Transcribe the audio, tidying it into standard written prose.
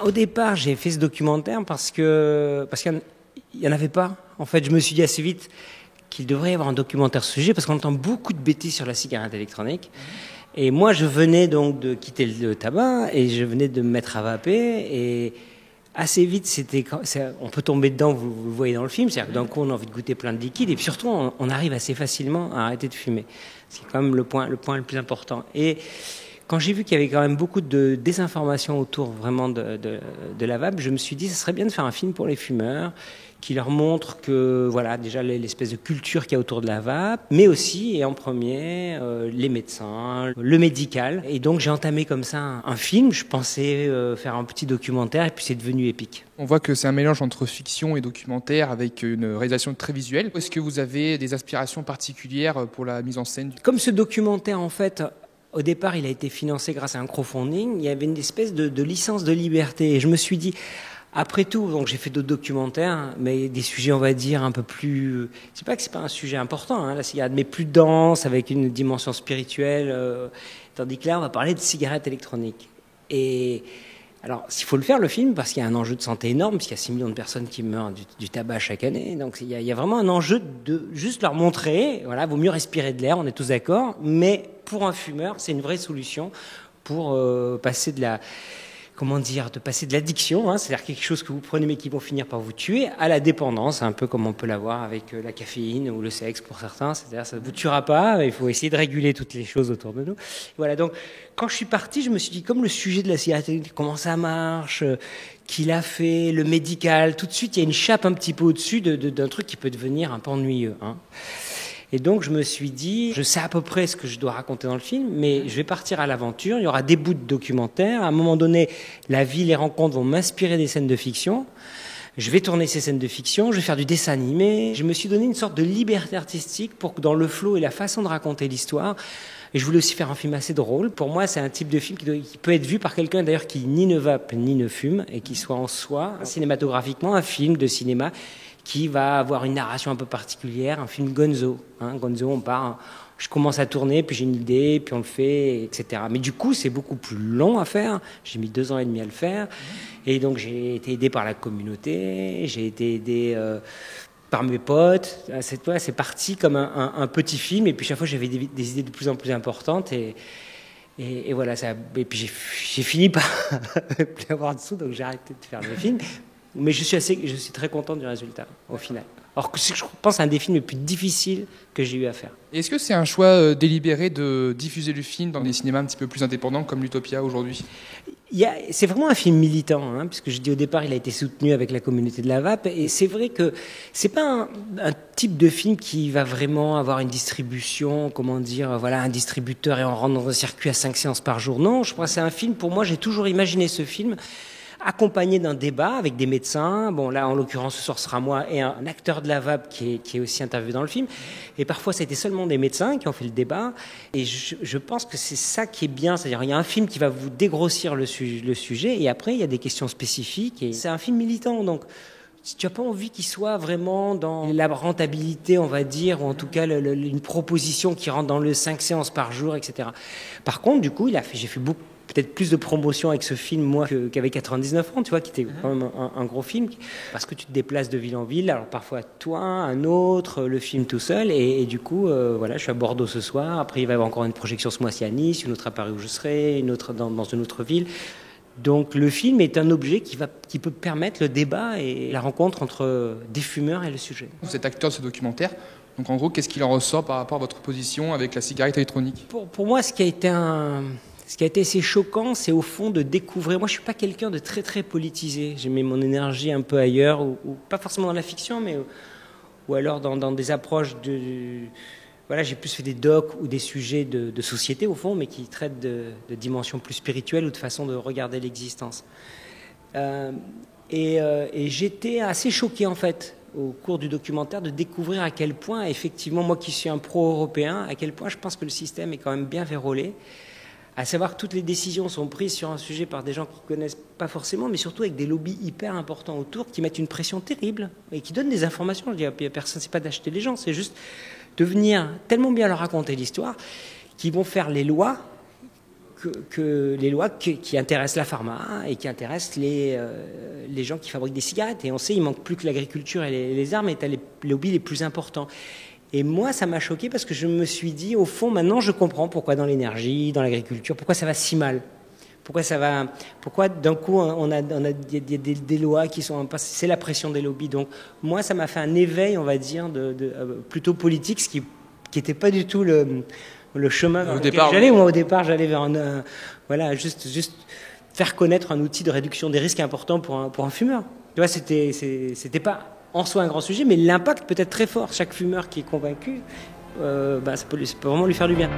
Au départ, j'ai fait ce documentaire parce qu'il y en avait pas. En fait, je me suis dit assez vite qu'il devrait y avoir un documentaire sur ce sujet parce qu'on entend beaucoup de bêtises sur la cigarette électronique. Et moi, je venais donc de quitter le tabac et je venais de me mettre à vaper et assez vite, on peut tomber dedans, vous le voyez dans le film, c'est-à-dire que d'un coup, on a envie de goûter plein de liquides et puis surtout, on arrive assez facilement à arrêter de fumer. C'est quand même le point le plus important. Et quand j'ai vu qu'il y avait quand même beaucoup de désinformation autour vraiment de la vape, je me suis dit, ça serait bien de faire un film pour les fumeurs, qui leur montre que, voilà, déjà l'espèce de culture qu'il y a autour de la vape, mais aussi, et en premier, les médecins, le médical. Et donc, j'ai entamé comme ça un film. Je pensais faire un petit documentaire, et puis c'est devenu épique. On voit que c'est un mélange entre fiction et documentaire, avec une réalisation très visuelle. Est-ce que vous avez des aspirations particulières pour la mise en scène? Comme ce documentaire, en fait, au départ, il a été financé grâce à un crowdfunding, il y avait une espèce de licence de liberté. Et je me suis dit, après tout, donc j'ai fait d'autres documentaires, mais des sujets, on va dire, un peu plus... C'est pas que c'est pas un sujet important, hein, la cigarette, mais plus dense, avec une dimension spirituelle. Tandis que là, on va parler de cigarettes électroniques. Et alors, il faut le faire, le film, parce qu'il y a un enjeu de santé énorme, puisqu'il y a 6 millions de personnes qui meurent du tabac chaque année. Donc, il y a vraiment un enjeu de juste leur montrer, voilà, vaut mieux respirer de l'air, on est tous d'accord, mais pour un fumeur, c'est une vraie solution pour passer de la... Comment dire, de passer de l'addiction, hein, c'est-à-dire quelque chose que vous prenez mais qui vont finir par vous tuer, à la dépendance, un peu comme on peut l'avoir avec la caféine ou le sexe pour certains, c'est-à-dire ça ne vous tuera pas, il faut essayer de réguler toutes les choses autour de nous. Voilà, donc quand je suis parti, je me suis dit, comme le sujet de la cigarette, comment ça marche, qui l'a fait, le médical, tout de suite il y a une chape un petit peu au-dessus d'un truc qui peut devenir un peu ennuyeux, hein. Et donc je me suis dit, je sais à peu près ce que je dois raconter dans le film, mais je vais partir à l'aventure, il y aura des bouts de documentaire, à un moment donné, la vie, les rencontres vont m'inspirer des scènes de fiction, je vais tourner ces scènes de fiction, je vais faire du dessin animé, je me suis donné une sorte de liberté artistique pour que dans le flow et la façon de raconter l'histoire, et je voulais aussi faire un film assez drôle. Pour moi, c'est un type de film qui peut être vu par quelqu'un d'ailleurs qui ni ne vape ni ne fume, et qui soit en soi, cinématographiquement, un film de cinéma qui va avoir une narration un peu particulière, un film Gonzo. Hein, Gonzo, on part, je commence à tourner, puis j'ai une idée, puis on le fait, etc. Mais du coup, c'est beaucoup plus long à faire. J'ai mis 2 ans et demi à le faire. Et donc, j'ai été aidé par la communauté, j'ai été aidé par mes potes. C'est parti comme un petit film. Et puis, chaque fois, j'avais des idées de plus en plus importantes. Et voilà, et puis j'ai fini par plus avoir de sous, donc j'ai arrêté de faire le film. Mais je suis très content du résultat, au final. Alors que je pense c'est un des films les plus difficiles que j'ai eu à faire. Est-ce que c'est un choix délibéré de diffuser le film dans des cinémas un petit peu plus indépendants comme l'Utopia aujourd'hui? C'est vraiment un film militant, hein, puisque je dis au départ, il a été soutenu avec la communauté de la vape. Et c'est vrai que c'est pas un type de film qui va vraiment avoir une distribution, comment dire, voilà, un distributeur et on rentre dans un circuit à 5 séances par jour. Non, je crois que c'est un film, pour moi, j'ai toujours imaginé ce film accompagné d'un débat avec des médecins. Bon, là, en l'occurrence, ce soir sera moi et un acteur de la vape qui est aussi interviewé dans le film. Et parfois, c'était seulement des médecins qui ont fait le débat. Et je pense que c'est ça qui est bien. C'est-à-dire, il y a un film qui va vous dégrossir le sujet et après, il y a des questions spécifiques. Et c'est un film militant, donc si tu n'as pas envie qu'il soit vraiment dans la rentabilité, on va dire, ou en tout cas une proposition qui rentre dans le 5 séances par jour, etc. Par contre, du coup, j'ai fait peut-être plus de promotion avec ce film, moi, qu'avec 99 francs, tu vois, qui était quand même un gros film, parce que tu te déplaces de ville en ville, alors parfois toi, un autre, le film tout seul, et du coup, voilà, je suis à Bordeaux ce soir, après il va y avoir encore une projection ce mois-ci à Nice, une autre à Paris où je serai, une autre dans une autre ville. Donc le film est un objet qui peut permettre le débat et la rencontre entre des fumeurs et le sujet. Vous êtes acteur de ce documentaire, donc en gros, qu'est-ce qu'il en ressort par rapport à votre position avec la cigarette électronique? Pour moi, ce qui a été assez choquant, c'est au fond de découvrir... Moi, je ne suis pas quelqu'un de très, très politisé. J'ai mis mon énergie un peu ailleurs, ou pas forcément dans la fiction, mais ou alors dans des approches Voilà, j'ai plus fait des docs ou des sujets de société, au fond, mais qui traitent de dimensions plus spirituelles ou de façon de regarder l'existence. Et j'étais assez choqué, en fait, au cours du documentaire, de découvrir à quel point, effectivement, moi qui suis un pro-européen, à quel point je pense que le système est quand même bien vérolé. À savoir que toutes les décisions sont prises sur un sujet par des gens qui ne connaissent pas forcément, mais surtout avec des lobbies hyper importants autour, qui mettent une pression terrible et qui donnent des informations. Je dis à personne, c'est pas d'acheter les gens, c'est juste de venir tellement bien leur raconter l'histoire qu'ils vont faire les lois que les lois qui intéressent la pharma et qui intéressent les gens qui fabriquent des cigarettes. Et on sait, il manque plus que l'agriculture et les armes, et tu as les lobbies les plus importants. Et moi, ça m'a choqué parce que je me suis dit, au fond, maintenant, je comprends pourquoi dans l'énergie, dans l'agriculture, pourquoi ça va si mal. Pourquoi d'un coup, il y a des lois qui sont... C'est la pression des lobbies. Donc, moi, ça m'a fait un éveil, on va dire, plutôt politique, ce qui n'était pas du tout le chemin dans lequel j'allais. Moi, au départ, j'allais vers juste faire connaître un outil de réduction des risques important pour un fumeur. Tu vois, c'était pas en soi un grand sujet, mais l'impact peut être très fort. Chaque fumeur qui est convaincu, ça peut vraiment lui faire du bien.